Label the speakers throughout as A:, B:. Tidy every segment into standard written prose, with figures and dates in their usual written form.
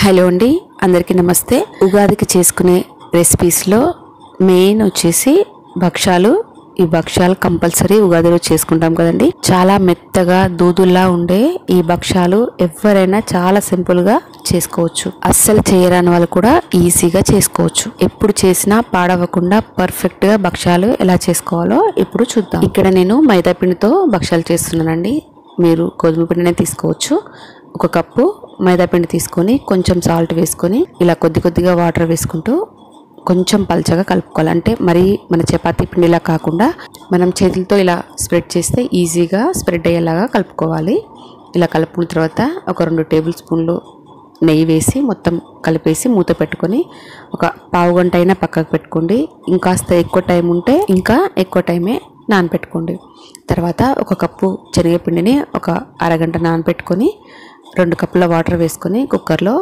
A: Hello అండి, అందరికీ నమస్తే. ఉగాదికి చేసుకునే రెసిపీస్లో మెయిన్ వచ్చేసి భక్షాలు. ఈ భక్షాలు కంపల్సరీ ఉగాదిలో చేసుకుంటాం కదండి. చాలా మెత్తగా దూదుల్లా ఉండే ఈ భక్షాలు ఎవరైనా చాలా సింపుల్గా చేసుకోవచ్చు. అస్సలు చేయరాని వాళ్ళు కూడా ఈజీగా చేసుకోవచ్చు. ఎప్పుడు చేసినా పాడవకుండా పర్ఫెక్ట్గా భక్షాలు ఎలా చేసుకోవాలో ఇప్పుడు చూద్దాం. ఇక్కడ నేను మైదా పిండితో భక్షాలు చేస్తున్నానండి. మీరు గోధుమ పిండినే తీసుకోవచ్చు. ఒక కప్పు మైదా పిండి తీసుకొని కొంచెం సాల్ట్ వేసుకొని ఇలా కొద్ది కొద్దిగా వాటర్ వేసుకుంటూ కొంచెం పల్చగా కలుపుకోవాలి. అంటే మరి మన చపాతీ పిండిలా కాకుండా మనం చేతులతో ఇలా స్ప్రెడ్ చేస్తే ఈజీగా స్ప్రెడ్ అయ్యేలాగా కలుపుకోవాలి. ఇలా కలుపుకున్న తర్వాత ఒక 2 టేబుల్ స్పూన్లు నెయ్యి వేసి మొత్తం కలిపేసి మూత పెట్టుకొని ఒక పావు గంట అయినా పక్కకు పెట్టుకోండి. ఇంకాస్త ఎక్కువ టైం ఉంటే ఇంకా ఎక్కువ టైమే నానబెట్టుకోండి. తర్వాత ఒక కప్పు శనగపిండిని ఒక అరగంట నానబెట్టుకొని 2 కప్పుల వాటర్ వేసుకొని కుక్కర్లో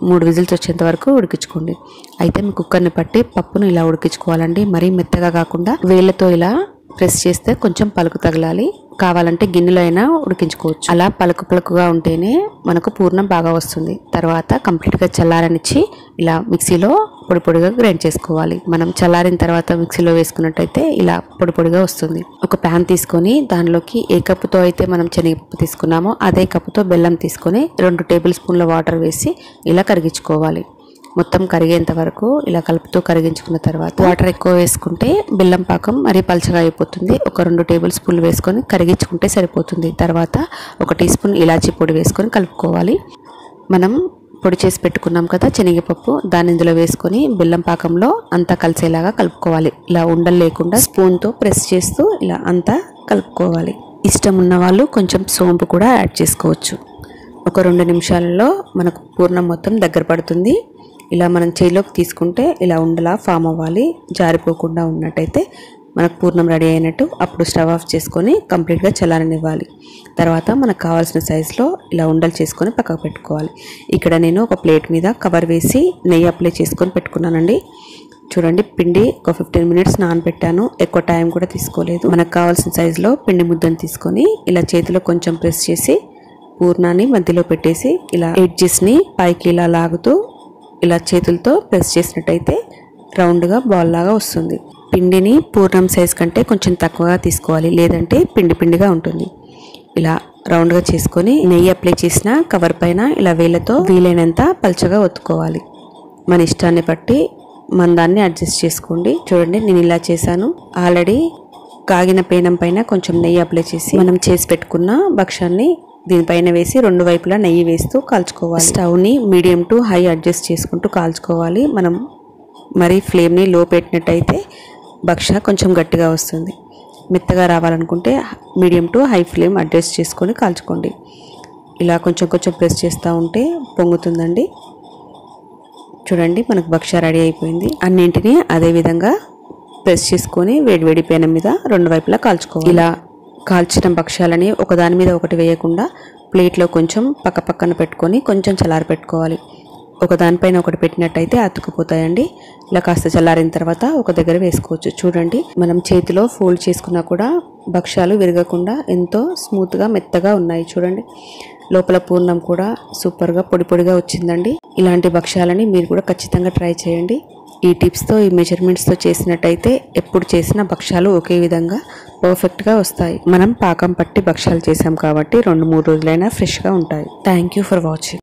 A: 3 విజిల్స్ వచ్చేంత వరకు ఉడికించుకోండి. అయితే మీ కుక్కర్ని పట్టి పప్పును ఇలా ఉడికించుకోవాలండి. మరీ మెత్తగా కాకుండా వేళ్ళతో ఇలా ప్రెస్ చేస్తే కొంచెం పలుకు తగలాలి. కావాలంటే గిన్నెలో అయినా ఉడికించుకోవచ్చు. అలా పలుకు పలుకుగా ఉంటేనే మనకు పూర్ణం బాగా వస్తుంది. తర్వాత కంప్లీట్గా చల్లారనిచ్చి ఇలా మిక్సీలో పొడి పొడిగా గ్రైండ్ చేసుకోవాలి. మనం చల్లారిన తర్వాత మిక్సీలో వేసుకున్నట్టయితే ఇలా పొడి పొడిగా వస్తుంది. ఒక ప్యాన్ తీసుకొని దానిలోకి ఏ కప్పుతో అయితే మనం శనగపప్పు తీసుకున్నామో అదే కప్పుతో బెల్లం తీసుకొని 2 టేబుల్ స్పూన్ల వాటర్ వేసి ఇలా కరిగించుకోవాలి. మొత్తం కరిగేంత వరకు ఇలా కలుపుతూ కరిగించుకున్న తర్వాత వాటర్ ఎక్కువ వేసుకుంటే బెల్లం పాకం మరీ పలచగా అయిపోతుంది. ఒక 2 టేబుల్ స్పూన్లు వేసుకొని కరిగించుకుంటే సరిపోతుంది. తర్వాత 1 టీ స్పూన్ ఇలాచీ పొడి వేసుకొని కలుపుకోవాలి. మనం పొడి చేసి పెట్టుకున్నాం కదా శనగపప్పు, దాన్ని ఇందులో వేసుకొని బెల్లం పాకంలో అంతా కలిసేలాగా కలుపుకోవాలి. ఇలా ఉండలు లేకుండా స్పూన్తో ప్రెస్ చేస్తూ ఇలా అంతా కలుపుకోవాలి. ఇష్టం ఉన్న వాళ్ళు కొంచెం సోంపు కూడా యాడ్ చేసుకోవచ్చు. ఒక 2 నిమిషాలలో మనకు పూర్ణం మొత్తం దగ్గర పడుతుంది. ఇలా మనం చేతిలోకి తీసుకుంటే ఇలా ఉండలా ఫామ్ అవ్వాలి. జారిపోకుండా ఉన్నట్టయితే మనకు పూర్ణం రెడీ అయినట్టు. అప్పుడు స్టవ్ ఆఫ్ చేసుకొని కంప్లీట్గా చల్లారనివ్వాలి. తర్వాత మనకు కావాల్సిన సైజులో ఇలా ఉండలు చేసుకొని పక్కకు పెట్టుకోవాలి. ఇక్కడ నేను ఒక ప్లేట్ మీద కవర్ వేసి నెయ్యి అప్లై చేసుకొని పెట్టుకున్నానండి. చూడండి, పిండి ఒక 15 మినిట్స్ నానబెట్టాను. ఎక్కువ టైం కూడా తీసుకోలేదు. మనకు కావాల్సిన సైజులో పిండి ముద్దను తీసుకొని ఇలా చేతిలో కొంచెం ప్రెస్ చేసి పూర్ణాన్ని మధ్యలో పెట్టేసి ఇలా ఎడ్జెస్ని పైకి ఇలా లాగుతూ ఇలా చేతులతో ప్రెస్ చేసినట్టయితే రౌండ్గా బాల్ లాగా వస్తుంది. పిండిని పూర్ణం సైజ్ కంటే కొంచెం తక్కువగా తీసుకోవాలి, లేదంటే పిండి పిండిగా ఉంటుంది. ఇలా రౌండ్గా చేసుకొని నెయ్యి అప్లై చేసిన కవర్ పైన ఇలా వేళ్ళతో వీలైనంత పల్చగా ఒత్తుకోవాలి. మన ఇష్టాన్ని బట్టి మందాన్ని అడ్జస్ట్ చేసుకోండి. చూడండి, నేను ఇలా చేశాను. ఆల్రెడీ కాగిన పేనం పైన కొంచెం నెయ్యి అప్లై చేసి మనం చేసి పెట్టుకున్న భక్షాన్ని దీనిపైన వేసి 2 వైపులా నెయ్యి వేస్తూ కాల్చుకోవాలి. స్టవ్ని మీడియం టు హై అడ్జస్ట్ చేసుకుంటూ కాల్చుకోవాలి. మనం మరీ ఫ్లేమ్ని లో పెట్టినట్టయితే భక్ష కొంచెం గట్టిగా వస్తుంది. మెత్తగా రావాలనుకుంటే medium to high flame adjust చేసుకొని కాల్చుకోండి. ఇలా కొంచెం కొంచెం ప్రెస్ చేస్తూ ఉంటే పొంగుతుందండి. చూడండి, మనకు భక్ష రెడీ అయిపోయింది. అన్నింటినీ అదే విధంగా ప్రెస్ చేసుకొని వేడివేడి పేనం మీద 2 వైపులా కాల్చుకోవాలి. ఇలా కాల్చిన భక్షాలని ఒకదాని మీద ఒకటి వేయకుండా ప్లేట్లో కొంచెం పక్క పక్కన పెట్టుకొని కొంచెం చల్లారి పెట్టుకోవాలి. ఒకదానిపైన ఒకటి పెట్టినట్టయితే అతుక్కుపోతాయండి. ఇలా కాస్త చల్లారిన తర్వాత ఒక దగ్గర వేసుకోవచ్చు. చూడండి, మనం చేతిలో ఫోల్డ్ చేసుకున్నా కూడా భక్షాలు విరగకుండా ఎంతో స్మూత్గా మెత్తగా ఉన్నాయి. చూడండి, లోపల పూర్ణం కూడా సూపర్గా పొడి పొడిగా వచ్చిందండి. ఇలాంటి భక్షాలని మీరు కూడా ఖచ్చితంగా ట్రై చేయండి. ఈ టిప్స్తో, ఈ మెజర్మెంట్స్తో చేసినట్టయితే ఎప్పుడు చేసిన భక్షాలు ఒకే విధంగా పర్ఫెక్ట్గా వస్తాయి. మనం పాకం పట్టి భక్షాలు చేసాం కాబట్టి 2-3 రోజులైనా ఫ్రెష్గా ఉంటాయి. Thank you for watching.